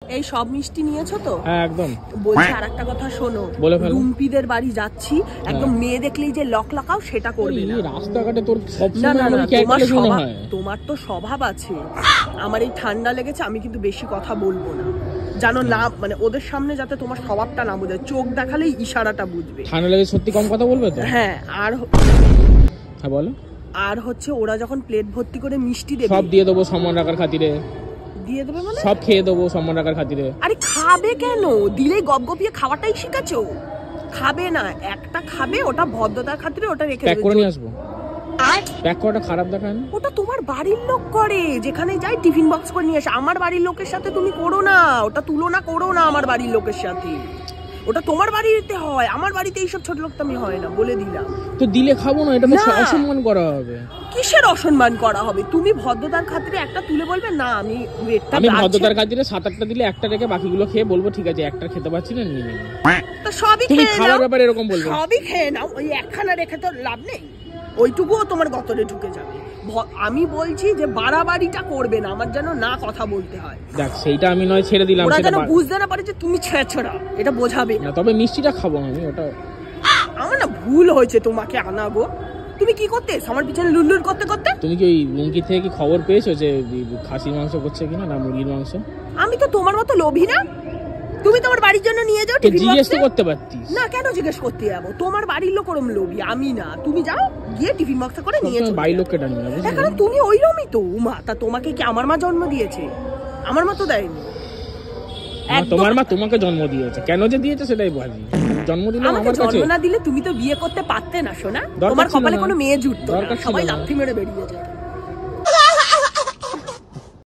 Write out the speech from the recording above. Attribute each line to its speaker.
Speaker 1: এই সব মিষ্টি নিয়েছো তো?
Speaker 2: হ্যাঁ একদম।
Speaker 1: বলছি আরেকটা কথা শোনো, রুম্পিদের বাড়ি যাচ্ছি, একদম মেয়ে দেখলেই যে লক লাগাও সেটা করবে না।
Speaker 2: রাস্তাঘাটে তোর
Speaker 1: না না না, তোমার তো স্বভাব আছে। আমার এই ঠান্ডা লেগেছে, আমি কিন্তু বেশি কথা বলবো না, জানো না, মানে ওদের সামনে যাতে তোমার স্বভাবটা না বোঝায়, চোখ দেখালেই ইশারাটা বুঝবে।
Speaker 2: ঠান্ডা লেগে সত্যি কম কথা বলবে তো?
Speaker 1: হ্যাঁ। আর
Speaker 2: হ্যাঁ বলো।
Speaker 1: আর হচ্ছে ওরা যখন প্লেট ভর্তি করে মিষ্টি দেবে,
Speaker 2: সব দিয়ে দেবো সম্মান রাখার খাতিরে।
Speaker 1: দিয়ে দেবে মানে?
Speaker 2: সব খেয়ে দেবো সম্মান রাখার খাতিরে।
Speaker 1: আরে খাবে কেন? দিলেই গপগপিয়ে খাওয়াটাই শিখাচ্ছো। খাবে না, একটা খাবে, ওটা ভদ্রতার খাতিরে ওটা রেখে
Speaker 2: প্যাক করে নিয়ে আসবো। প্যাক করাটা খারাপ দেখায় না? ওটা
Speaker 1: তোমার বাড়ির লোক করে, যেখানে যাই টিফিন বক্স করে নিয়ে আসে। আমার বাড়ির লোকের সাথে তুমি করো না, ওটা তুলনা করো না আমার বাড়ির লোকের সাথে। ওটা তোমার বাড়িতে হয়, আমার বাড়িতে এইসব ছোট লোকটামি হয় না, বলে দিলাম।
Speaker 2: তো দিলে খাবো না, এটা তো অসম্মান করা হবে।
Speaker 1: কিসের অসম্মান করা হবে? তুমি ভদ্রতার খাতিরে একটা তুলে বলবে না, আমি
Speaker 2: ভদ্রতার খাতিরে 7-8টা দিলে একটা রেখে বাকিগুলো খেয়ে বলবো ঠিক আছে একটা খেতে পাচ্ছি না, নিয়ে নেবো।
Speaker 1: তো সবই
Speaker 2: তুমি খাওয়ার ব্যাপারে এরকম বলবে?
Speaker 1: সবই খেয়ে নাও, ওই একখানা রেখে তো লাভ নেই, ওইটুকুও তোমার গতরে ঢুকে যাবে। আমি বলছি যে বাড়াবাড়িটা করবে না, আমার যেন না কথা বলতে হয়।
Speaker 2: দেখ সেইটা আমি নয় ছেড়ে দিলাম,
Speaker 1: ওরা যেন বুঝতে না পারে যে তুমি ছেঁচড়া, এটা বোঝাবে না।
Speaker 2: তবে মিষ্টিটা খাবো আমি, ওটা
Speaker 1: আমার না ভুল হয়েছে তোমাকে আনা গো। তুমি কি করতে আমার পিছনে লুল্লুর করতে করতে?
Speaker 2: তুমি কি ওই লুঙ্কি থেকে কি খবর পেয়েছো যে খাসির মাংস করছে কিনা, না মুরগির মাংস?
Speaker 1: আমি তো তোমার মতো লোভী না। তুমি তোমার বাড়ির জন্য নিয়ে যাও টিফিন বক্সে।
Speaker 2: জিজ্ঞেস তো করতে পারতিস
Speaker 1: না। কেন জিজ্ঞেস করতে যাবো? তোমার বাড়ির লোক ওরম লোভী, আমি না। তুমি যাও গিয়ে টিফিন বক্সে করে নিয়ে যাও।
Speaker 2: বাড়ির লোককে ডাকবি না,
Speaker 1: বুঝলি? কারণ তুমি ওইরকমই তো মা। তা তোমাকে কি আমার মা জন্ম দিয়েছে? আমার মা তো দেয়নি।
Speaker 2: তোমার মা তোমাকে জন্ম দিয়েছে, কেন যে দিয়েছে সেটাই বুঝি। জন্ম দিলে আমার কাছে,
Speaker 1: জন্ম না দিলে তুমি তো বিয়ে করতে পারতে না সোনা। তোমার কপালে কোনো মেয়ে জুটতো না, সবাই লাথি মেরে বেরিয়ে যায়।